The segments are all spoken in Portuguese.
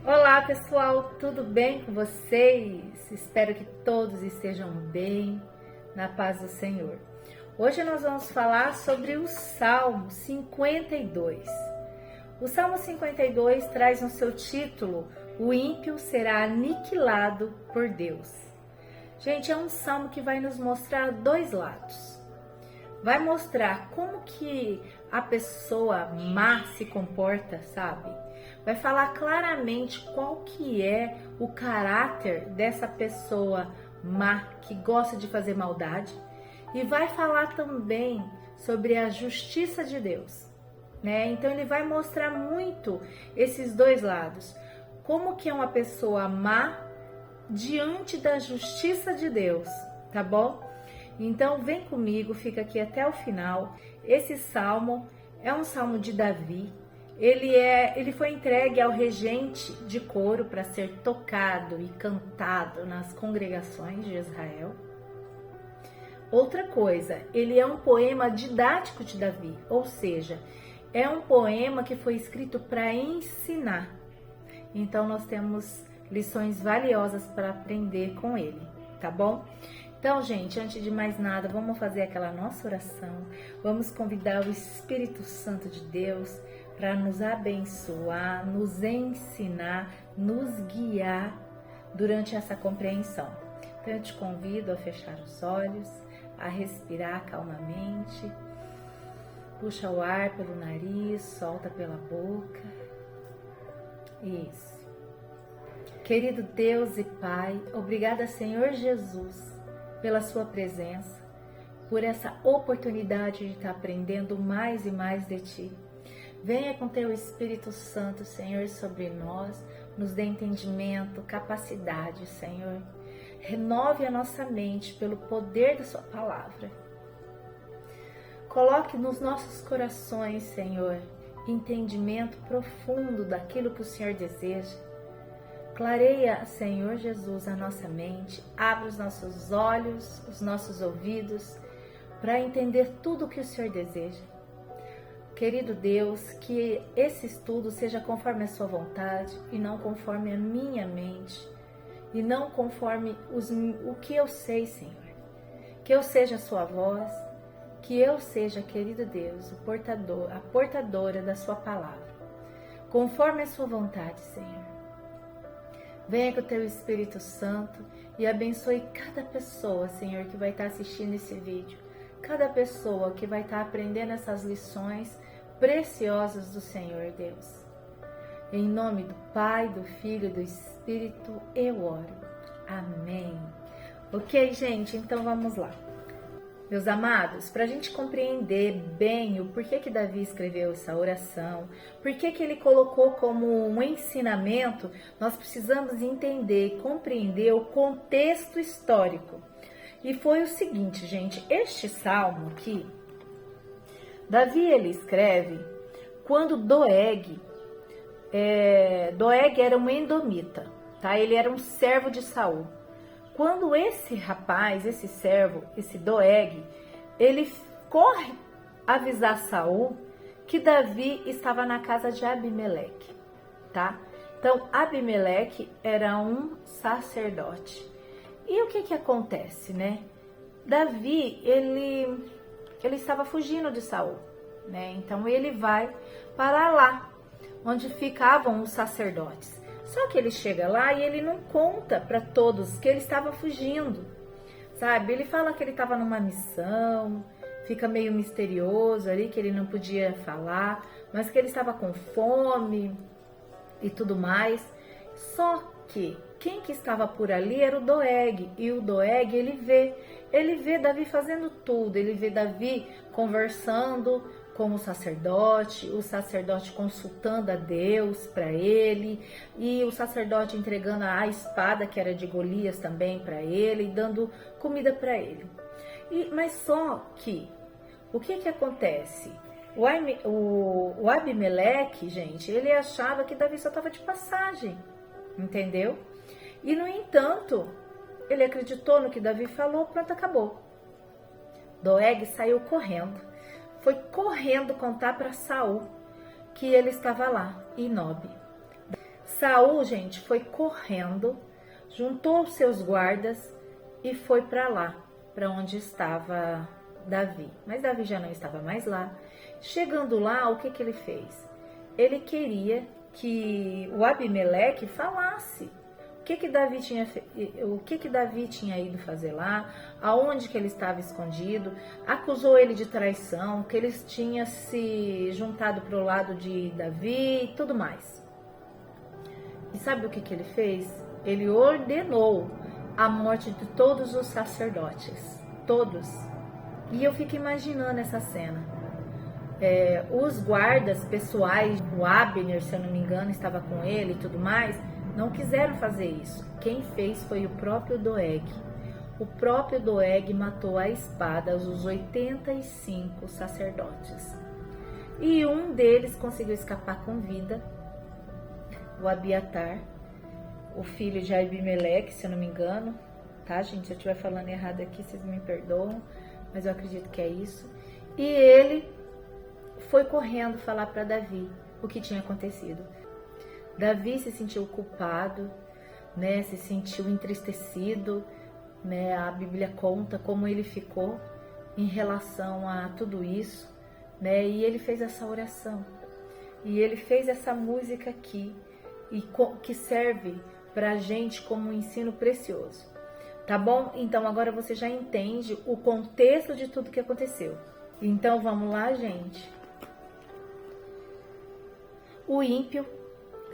Olá pessoal, tudo bem com vocês? Espero que todos estejam bem, na paz do Senhor. Hoje nós vamos falar sobre o Salmo 52. O Salmo 52 traz no seu título: O ímpio será aniquilado por Deus. Gente, é um salmo que vai nos mostrar dois lados. Vai mostrar como que a pessoa má se comporta, sabe? Vai falar claramente qual que é o caráter dessa pessoa má que gosta de fazer maldade, e vai falar também sobre a justiça de Deus, né? Então ele vai mostrar muito esses dois lados, como que é uma pessoa má diante da justiça de Deus, tá bom? Então vem comigo, fica aqui até o final. Esse salmo é um salmo de Davi. Ele foi entregue ao regente de coro para ser tocado e cantado nas congregações de Israel. Outra coisa, ele é um poema didático de Davi, ou seja, é um poema que foi escrito para ensinar. Então nós temos lições valiosas para aprender com ele, tá bom? Então, gente, antes de mais nada, vamos fazer aquela nossa oração. Vamos convidar o Espírito Santo de Deus para nos abençoar, nos ensinar, nos guiar durante essa compreensão. Então, eu te convido a fechar os olhos, a respirar calmamente. Puxa o ar pelo nariz, solta pela boca. Isso. Querido Deus e Pai, obrigada, Senhor Jesus, pela sua presença, por essa oportunidade de estar aprendendo mais e mais de Ti. Venha com Teu Espírito Santo, Senhor, sobre nós, nos dê entendimento, capacidade, Senhor. Renove a nossa mente pelo poder da Sua palavra. Coloque nos nossos corações, Senhor, entendimento profundo daquilo que o Senhor deseja. Clareia, Senhor Jesus, a nossa mente, abre os nossos olhos, os nossos ouvidos, para entender tudo o que o Senhor deseja. Querido Deus, que esse estudo seja conforme a sua vontade e não conforme a minha mente, e não conforme o que eu sei, Senhor. Que eu seja a sua voz, que eu seja, querido Deus, a portadora da sua palavra, conforme a sua vontade, Senhor. Venha com o Teu Espírito Santo e abençoe cada pessoa, Senhor, que vai estar assistindo esse vídeo. Cada pessoa que vai estar aprendendo essas lições preciosas do Senhor, Deus. Em nome do Pai, do Filho e do Espírito, eu oro. Amém. Ok, gente? Então vamos lá. Meus amados, para a gente compreender bem o porquê que Davi escreveu essa oração, porquê que ele colocou como um ensinamento, nós precisamos entender e compreender o contexto histórico. E foi o seguinte, gente, este salmo aqui, Davi ele escreve quando Doeg era um edomita, tá? Ele era um servo de Saul. Quando esse rapaz, esse servo, esse Doeg, ele corre avisar Saul que Davi estava na casa de Abimeleque, tá? Então, Abimeleque era um sacerdote. E o que acontece, né? Davi, ele estava fugindo de Saul, né? Então, ele vai para lá, onde ficavam os sacerdotes. Só que ele chega lá e ele não conta para todos que ele estava fugindo, sabe? Ele fala que ele estava numa missão, fica meio misterioso ali, que ele não podia falar, mas que ele estava com fome e tudo mais. Só que quem que estava por ali era o Doeg, e o Doeg ele vê Davi fazendo tudo, ele vê Davi conversando com o sacerdote consultando a Deus para ele, e o sacerdote entregando a espada que era de Golias também para ele, e dando comida para ele. Mas só que, o que acontece? O Abimeleque, gente, ele achava que Davi só estava de passagem, entendeu? E no entanto, ele acreditou no que Davi falou, pronto, acabou. Doeg saiu correndo. Foi correndo contar para Saul que ele estava lá, em Nob. Saul, gente, foi correndo, juntou os seus guardas e foi para lá, para onde estava Davi. Mas Davi já não estava mais lá. Chegando lá, o que ele fez? Ele queria que o Abimeleque falasse o que Davi tinha ido fazer lá, aonde que ele estava escondido, acusou ele de traição, que ele tinha se juntado para o lado de Davi e tudo mais. E sabe o que ele fez? Ele ordenou a morte de todos os sacerdotes, todos. E eu fico imaginando essa cena. Os guardas pessoais, o Abner, se eu não me engano, estava com ele e tudo mais, não quiseram fazer isso. Quem fez foi o próprio Doeg. O próprio Doeg matou à espada os 85 sacerdotes. E um deles conseguiu escapar com vida, o Abiatar, o filho de Abimeleque, se eu não me engano. Tá, gente? Se eu estiver falando errado aqui, vocês me perdoam, mas eu acredito que é isso. E ele foi correndo falar para Davi o que tinha acontecido. Davi se sentiu culpado, né? Se sentiu entristecido, né? A Bíblia conta como ele ficou em relação a tudo isso, né? E ele fez essa oração. E ele fez essa música aqui, e que serve para a gente como um ensino precioso. Tá bom? Então agora você já entende o contexto de tudo que aconteceu. Então vamos lá, gente. O ímpio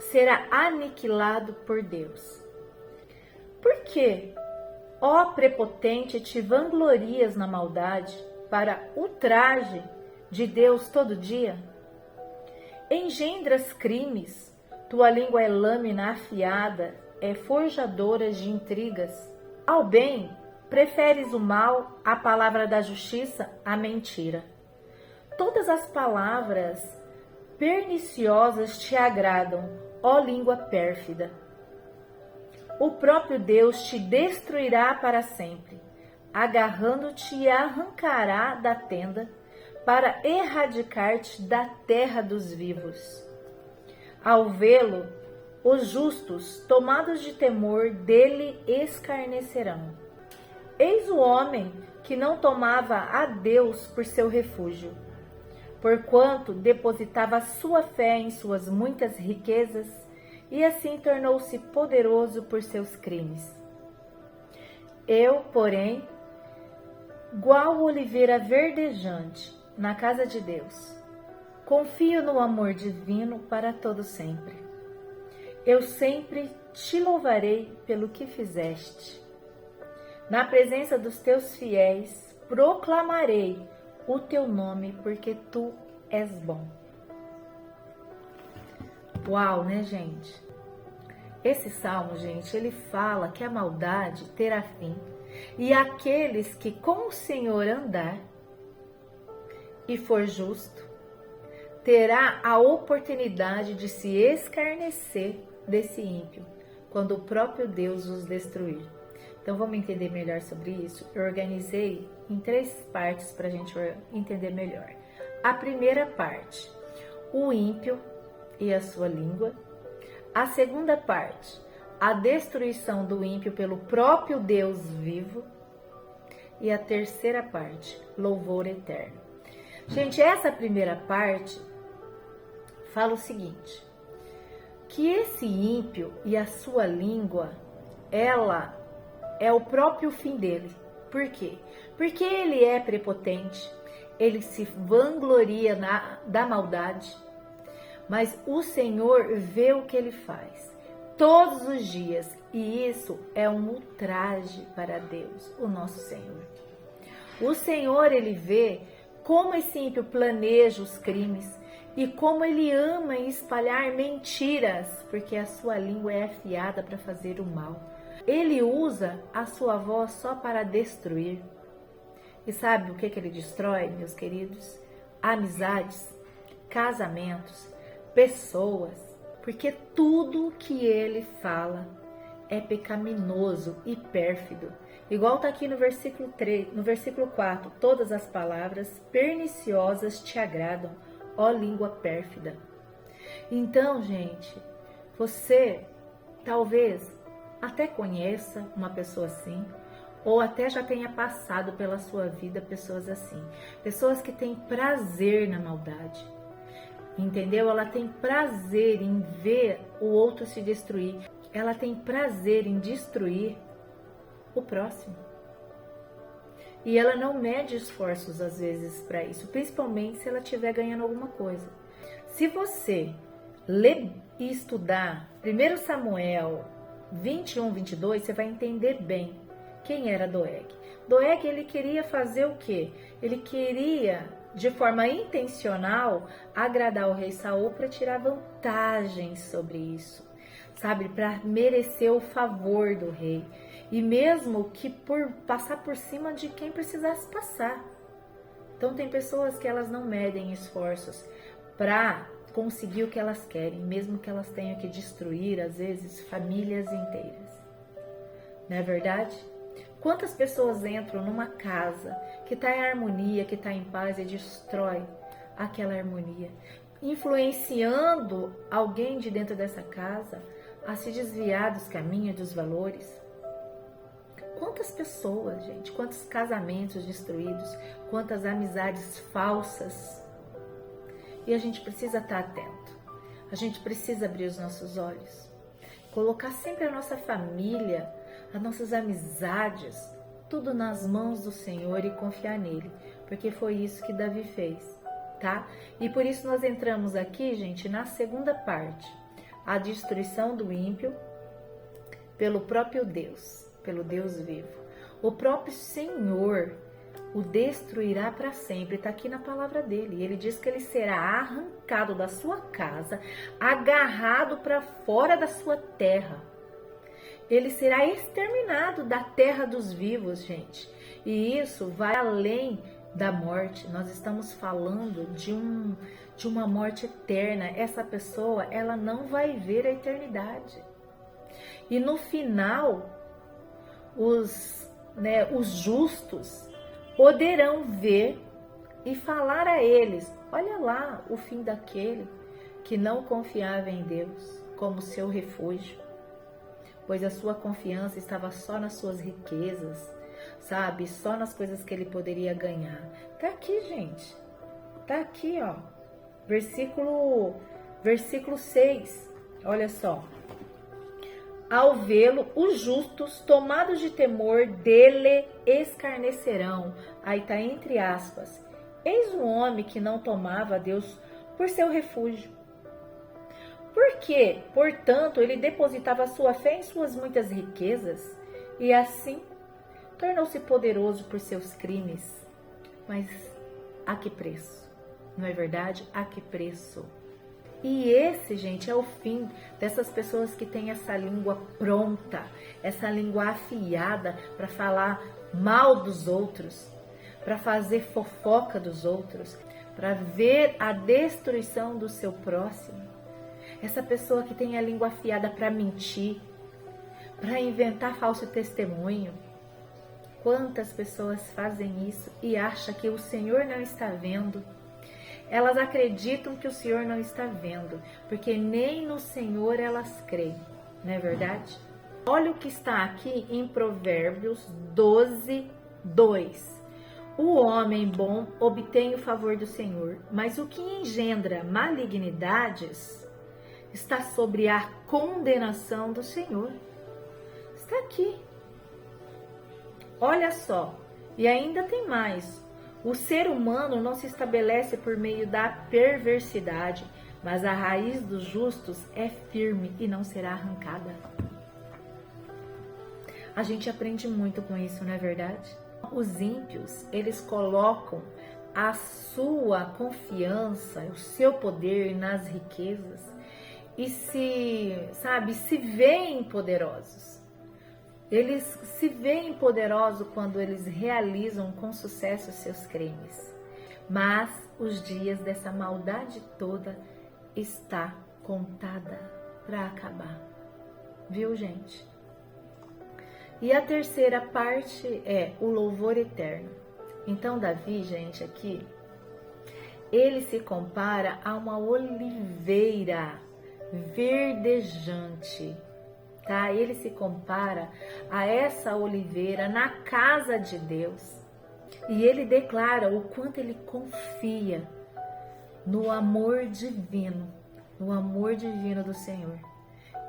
será aniquilado por Deus. Por quê? Ó prepotente, te vanglorias na maldade para ultraje de Deus todo dia? Engendras crimes, tua língua é lâmina afiada, é forjadora de intrigas. Ao bem, preferes o mal, a palavra da justiça, a mentira. Todas as palavras perniciosas te agradam, ó língua pérfida. O próprio Deus te destruirá para sempre, agarrando-te arrancará da tenda para erradicar-te da terra dos vivos. Ao vê-lo, os justos, tomados de temor, dele escarnecerão. Eis o homem que não tomava a Deus por seu refúgio, porquanto depositava sua fé em suas muitas riquezas, e assim tornou-se poderoso por seus crimes. Eu, porém, igual oliveira verdejante na casa de Deus, confio no amor divino para todo sempre. Eu sempre te louvarei pelo que fizeste. Na presença dos teus fiéis, proclamarei o teu nome, porque tu és bom. Uau, né, gente? Esse salmo, gente, ele fala que a maldade terá fim e aqueles que com o Senhor andar e for justo, terá a oportunidade de se escarnecer desse ímpio, quando o próprio Deus os destruir. Então vamos entender melhor sobre isso? Eu organizei em 3 partes para a gente entender melhor. A primeira parte, o ímpio e a sua língua. A segunda parte, a destruição do ímpio pelo próprio Deus vivo. E a terceira parte, louvor eterno. Gente, essa primeira parte fala o seguinte, que esse ímpio e a sua língua, ela é o próprio fim dele. Por quê? Porque ele é prepotente, ele se vangloria da maldade, mas o Senhor vê o que ele faz todos os dias, e isso é um ultraje para Deus, o nosso Senhor. O Senhor, ele vê como esse ímpio planeja os crimes e como ele ama espalhar mentiras, porque a sua língua é afiada para fazer o mal. Ele usa a sua voz só para destruir. E sabe o que ele destrói, meus queridos? Amizades, casamentos, pessoas, porque tudo que ele fala é pecaminoso e pérfido. Igual está aqui no versículo 3, no versículo 4, todas as palavras perniciosas te agradam, ó língua pérfida. Então, gente, Você talvez até conheça uma pessoa assim, ou até já tenha passado pela sua vida pessoas assim. Pessoas que têm prazer na maldade. Entendeu? Ela tem prazer em ver o outro se destruir. Ela tem prazer em destruir o próximo. E ela não mede esforços às vezes para isso, principalmente se ela estiver ganhando alguma coisa. Se você ler e estudar 1 Samuel 21, 22, você vai entender bem quem era Doeg. Doeg, ele queria fazer o quê? Ele queria, de forma intencional, agradar o rei Saul para tirar vantagem sobre isso, sabe? Para merecer o favor do rei. E mesmo que por passar por cima de quem precisasse passar. Então tem pessoas que elas não medem esforços para conseguir o que elas querem, mesmo que elas tenham que destruir, às vezes, famílias inteiras. Não é verdade? Quantas pessoas entram numa casa que está em harmonia, que está em paz e destrói aquela harmonia, influenciando alguém de dentro dessa casa a se desviar dos caminhos, dos valores? Quantas pessoas, gente, quantos casamentos destruídos, quantas amizades falsas. E a gente precisa estar atento, a gente precisa abrir os nossos olhos, colocar sempre a nossa família, as nossas amizades, tudo nas mãos do Senhor e confiar nele, porque foi isso que Davi fez, tá? E por isso nós entramos aqui, gente, na segunda parte, a destruição do ímpio pelo próprio Deus, pelo Deus vivo. O próprio Senhor o destruirá para sempre, está aqui na palavra dele. Ele diz que ele será arrancado da sua casa, agarrado para fora da sua terra. Ele será exterminado da terra dos vivos, gente. E isso vai além da morte. Nós estamos falando de uma morte eterna. Essa pessoa, ela não vai ver a eternidade. E no final, os justos poderão ver e falar a eles: olha lá o fim daquele que não confiava em Deus como seu refúgio, pois a sua confiança estava só nas suas riquezas, sabe? Só nas coisas que ele poderia ganhar. Tá aqui, gente. Tá aqui, ó. Versículo 6. Olha só. Ao vê-lo, os justos, tomados de temor, dele escarnecerão. Aí está entre aspas. Eis um homem que não tomava a Deus por seu refúgio. Porque, portanto, ele depositava sua fé em suas muitas riquezas e assim tornou-se poderoso por seus crimes. Mas a que preço? Não é verdade? A que preço? E esse, gente, é o fim dessas pessoas que têm essa língua pronta, essa língua afiada para falar mal dos outros, para fazer fofoca dos outros, para ver a destruição do seu próximo. Essa pessoa que tem a língua afiada para mentir, para inventar falso testemunho. Quantas pessoas fazem isso e acham que o Senhor não está vendo? Elas acreditam que o Senhor não está vendo, porque nem no Senhor elas creem, não é verdade? Olha o que está aqui em Provérbios 12, 2. O homem bom obtém o favor do Senhor, mas o que engendra malignidades está sobre a condenação do Senhor. Está aqui. Olha só, e ainda tem mais. O ser humano não se estabelece por meio da perversidade, mas a raiz dos justos é firme e não será arrancada. A gente aprende muito com isso, não é verdade? Os ímpios, eles colocam a sua confiança, o seu poder nas riquezas e se veem poderosos. Eles se veem poderosos quando eles realizam com sucesso os seus crimes. Mas os dias dessa maldade toda está contada para acabar. Viu, gente? E a terceira parte é o louvor eterno. Então, Davi, gente, aqui, ele se compara a uma oliveira verdejante, tá? Ele se compara a essa oliveira na casa de Deus. E ele declara o quanto ele confia no amor divino do Senhor.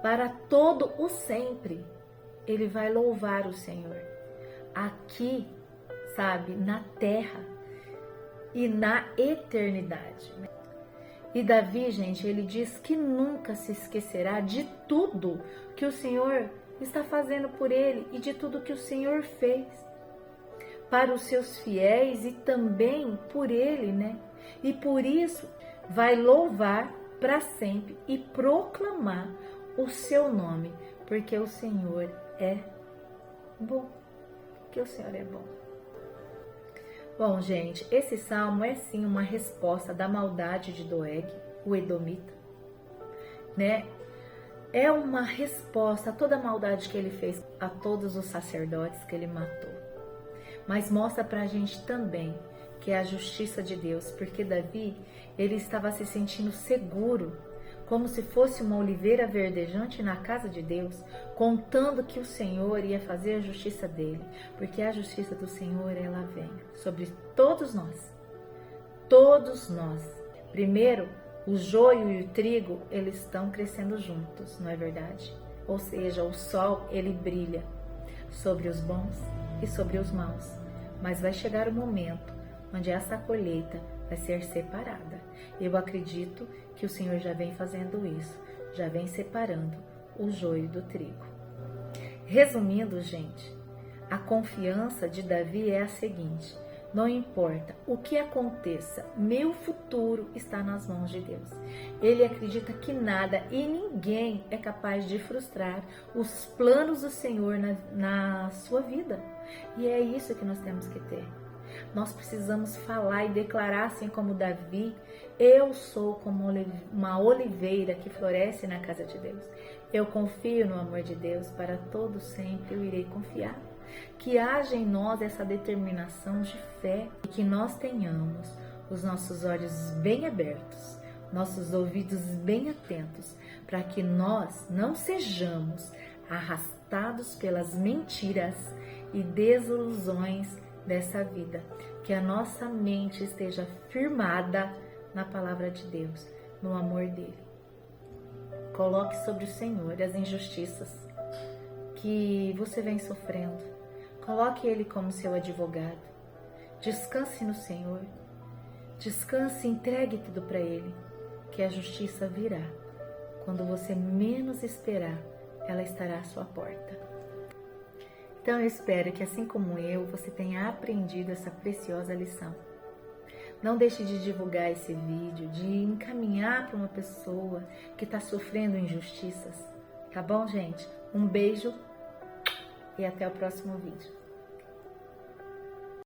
Para todo o sempre, ele vai louvar o Senhor. Aqui, sabe, na terra e na eternidade. E Davi, gente, ele diz que nunca se esquecerá de tudo que o Senhor está fazendo por ele e de tudo que o Senhor fez para os seus fiéis e também por ele, né? E por isso vai louvar para sempre e proclamar o seu nome, porque o Senhor é bom. Porque o Senhor é bom. Bom, gente, esse salmo é sim uma resposta da maldade de Doeg, o edomita, né? É uma resposta a toda a maldade que ele fez a todos os sacerdotes que ele matou. Mas mostra pra gente também que é a justiça de Deus, porque Davi, ele estava se sentindo seguro, como se fosse uma oliveira verdejante na casa de Deus, contando que o Senhor ia fazer a justiça dele, porque a justiça do Senhor, ela vem sobre todos nós. Todos nós. Primeiro, o joio e o trigo, eles estão crescendo juntos, não é verdade? Ou seja, o sol, ele brilha sobre os bons e sobre os maus. Mas vai chegar o momento onde essa colheita vai ser separada. Eu acredito que o Senhor já vem fazendo isso, já vem separando o joio do trigo. Resumindo, gente, a confiança de Davi é a seguinte: não importa o que aconteça, meu futuro está nas mãos de Deus. Ele acredita que nada e ninguém é capaz de frustrar os planos do Senhor na sua vida. E é isso que nós temos que ter. Nós precisamos falar e declarar assim como Davi: eu sou como uma oliveira que floresce na casa de Deus. Eu confio no amor de Deus, para todo sempre eu irei confiar. Que haja em nós essa determinação de fé e que nós tenhamos os nossos olhos bem abertos, nossos ouvidos bem atentos, para que nós não sejamos arrastados pelas mentiras e desilusões dessa vida, que a nossa mente esteja firmada na palavra de Deus, no amor dele. Coloque sobre o Senhor as injustiças que você vem sofrendo. Coloque ele como seu advogado. Descanse no Senhor. Descanse e entregue tudo para ele, que a justiça virá. Quando você menos esperar, ela estará à sua porta. Então eu espero que, assim como eu, você tenha aprendido essa preciosa lição. Não deixe de divulgar esse vídeo, de encaminhar para uma pessoa que está sofrendo injustiças. Tá bom, gente? Um beijo e até o próximo vídeo.